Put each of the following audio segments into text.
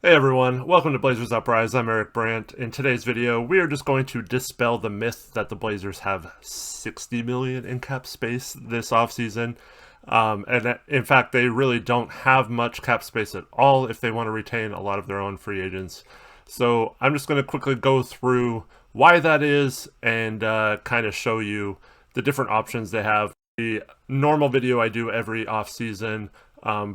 Hey everyone, welcome to Blazers Uprise. I'm Eric Brandt. In today's video, we are just going to dispel the myth that the Blazers have 60 million in cap space this offseason. In fact, they really don't have much cap space at all if they want to retain a lot of their own free agents. So I'm just going to quickly go through why that is and kind of show you the different options they have. The normal video I do every offseason,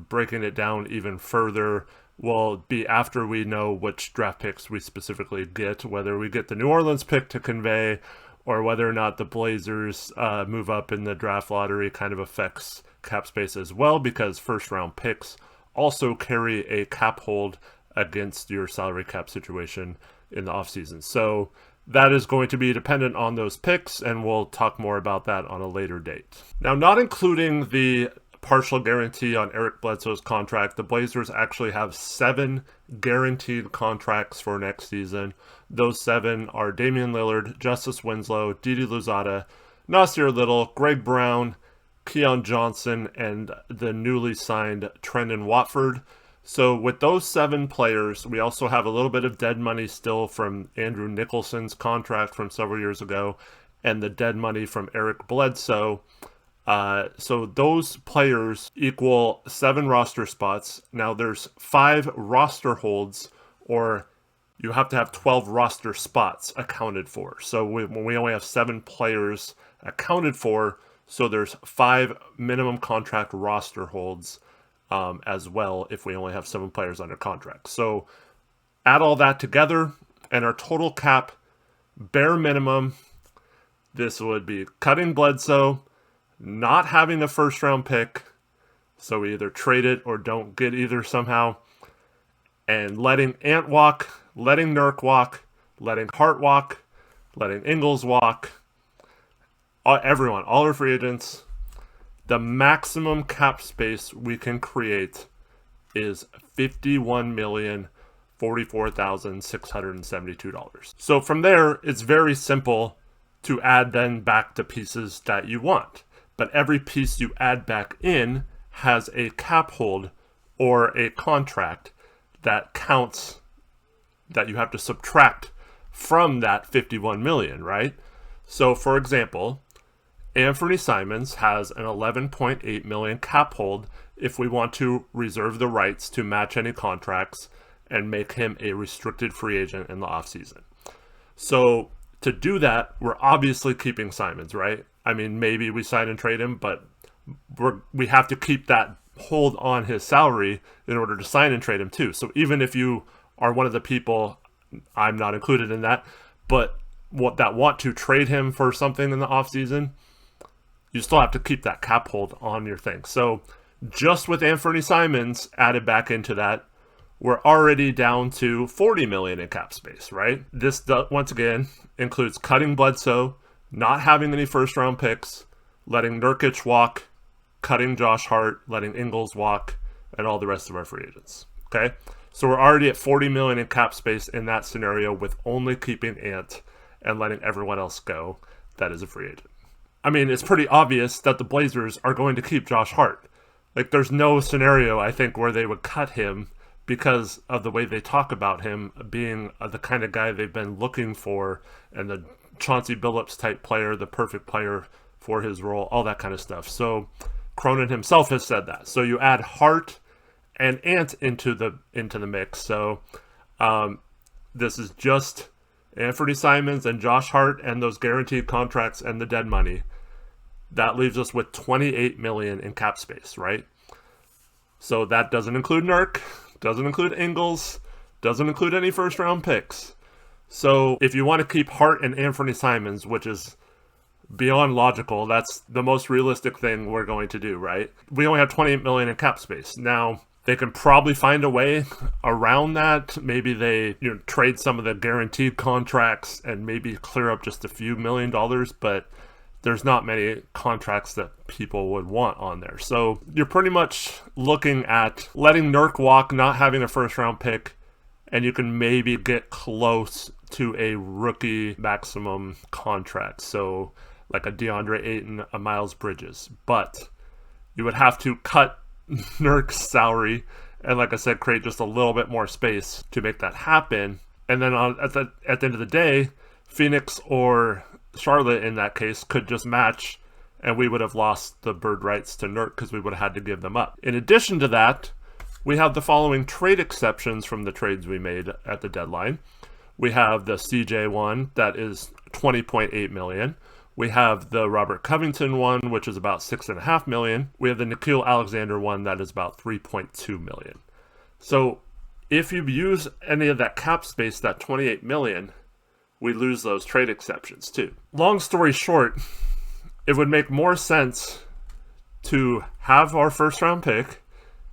breaking it down even further, will be after we know which draft picks we specifically get, whether we get the New Orleans pick to convey or whether or not the Blazers move up in the draft lottery kind of affects cap space as well, because first round picks also carry a cap hold against your salary cap situation in the offseason. So that is going to be dependent on those picks, and we'll talk more about that on a later date. Now, not including the partial guarantee on Eric Bledsoe's contract, the Blazers actually have 7 guaranteed contracts for next season. Those 7 are Damian Lillard, Justice Winslow, Didi Louzada, Nasir Little, Greg Brown, Keon Johnson, and the newly signed Trendon Watford. So with those 7 players, we also have a little bit of dead money still from Andrew Nicholson's contract from several years ago and the dead money from Eric Bledsoe. So those players equal 7 roster spots. Now there's 5 roster holds, or you have to have 12 roster spots accounted for. So when we only have 7 players accounted for, so there's 5 minimum contract roster holds as well if we only have 7 players under contract. So add all that together, and our total cap bare minimum, this would be cutting Bledsoe, not having a first round pick, so we either trade it or don't get either somehow, and letting Ant walk, letting Nurk walk, letting Hart walk, letting Ingles walk, everyone, all our free agents. The maximum cap space we can create is $51,044,672. So from there, it's very simple to add then back the pieces that you want. But every piece you add back in has a cap hold or a contract that counts, that you have to subtract from that 51 million, right? So for example, Anthony Simons has an 11.8 million cap hold if we want to reserve the rights to match any contracts and make him a restricted free agent in the offseason. So to do that, we're obviously keeping Simons, right? I mean, maybe we sign and trade him, but we have to keep that hold on his salary in order to sign and trade him too. So even if you are one of the people, I'm not included in that, but that want to trade him for something in the offseason, you still have to keep that cap hold on your thing. So just with Anthony Simons added back into that, we're already down to 40 million in cap space, right? This, once again, includes cutting Bledsoe, not having any first round picks, letting Nurkic walk, cutting Josh Hart, letting Ingles walk, and all the rest of our free agents. Okay? So we're already at 40 million in cap space in that scenario with only keeping Ant and letting everyone else go that is a free agent. I mean, it's pretty obvious that the Blazers are going to keep Josh Hart. Like, there's no scenario, I think, where they would cut him because of the way they talk about him being the kind of guy they've been looking for, and the Chauncey Billups type player, the perfect player for his role, all that kind of stuff. So Cronin himself has said that. So you add Hart and Ant into the mix. So this is just Anthony Simons and Josh Hart and those guaranteed contracts and the dead money. That leaves us with 28 million in cap space, right? So that doesn't include Nurk, doesn't include Ingles, doesn't include any first round picks. So if you want to keep Hart and Anthony Simons, which is beyond logical, that's the most realistic thing we're going to do, right? We only have 28 million in cap space. Now, they can probably find a way around that. Maybe they trade some of the guaranteed contracts and maybe clear up just a few $1 million, but there's not many contracts that people would want on there. So you're pretty much looking at letting Nurk walk, not having a first round pick, and you can maybe get close to a rookie maximum contract. So like a DeAndre Ayton, a Miles Bridges. But you would have to cut Nurk's salary and like I said, create just a little bit more space to make that happen. And then at the end of the day, Phoenix or Charlotte in that case could just match, and we would have lost the bird rights to Nurk because we would have had to give them up. In addition to that, we have the following trade exceptions from the trades we made at the deadline. We have the CJ one that is $20.8 million. We have the Robert Covington one, which is about $6.5 million. We have the Nickeil Alexander one that is about $3.2 million. So if you use any of that cap space, that $28 million, we lose those trade exceptions too. Long story short, it would make more sense to have our first round pick,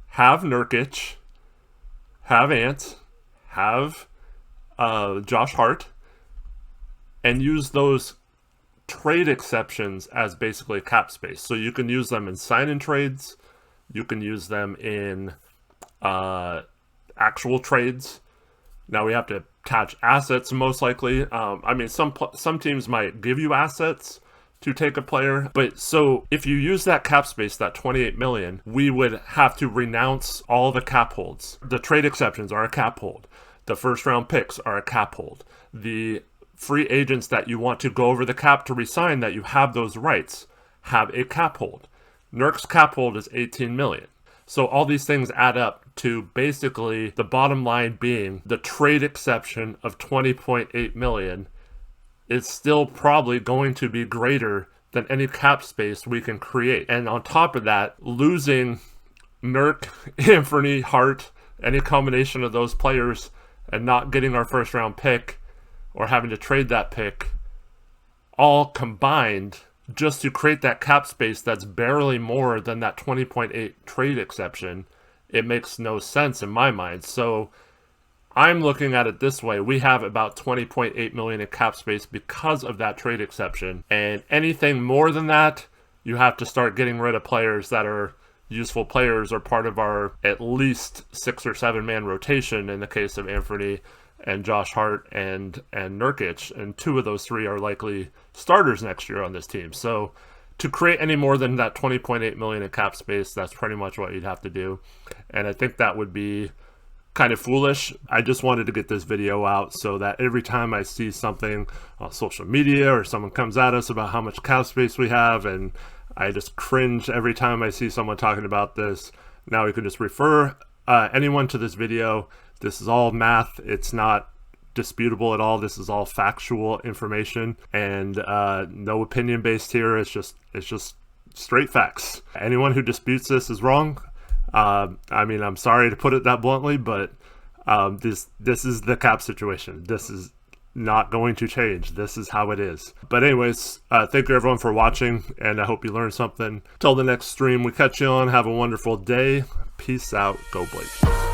have Nurkic, have Ant, have Josh Hart, and use those trade exceptions as basically cap space. So you can use them in sign-in trades, you can use them in actual trades. Now we have to attach assets most likely. I mean, some teams might give you assets to take a player, but so if you use that cap space, that $28 million, we would have to renounce all the cap holds. The trade exceptions are a cap hold. The first round picks are a cap hold. The free agents that you want to go over the cap to resign, that you have those rights, have a cap hold. Nurk's cap hold is $18 million. So all these things add up to basically the bottom line being the trade exception of $20.8 million is still probably going to be greater than any cap space we can create. And on top of that, losing Nurk, Anthony, Hart, any combination of those players, and not getting our first round pick or having to trade that pick, all combined just to create that cap space that's barely more than that 20.8 trade exception, it makes no sense in my mind. So I'm looking at it this way. We have about 20.8 million in cap space because of that trade exception. And anything more than that, you have to start getting rid of players that are useful players or part of our at least 6 or 7 man rotation in the case of Anthony and Josh Hart and Nurkic. And 2 of those 3 are likely starters next year on this team. So to create any more than that 20.8 million in cap space, that's pretty much what you'd have to do. And I think that would be kind of foolish. I just wanted to get this video out so that every time I see something on social media or someone comes at us about how much cap space we have, and I just cringe every time I see someone talking about this, now you can just refer anyone to this video. This is all math. It's not disputable at all. This is all factual information, and no opinion based here. It's just straight facts. Anyone who disputes this is wrong. I mean, I'm sorry to put it that bluntly, but this is the cap situation. This is not going to change. This is how it is. But anyways, thank you everyone for watching, and I hope you learned something. Till the next stream we catch you on, have a wonderful day. Peace out. Go Blake.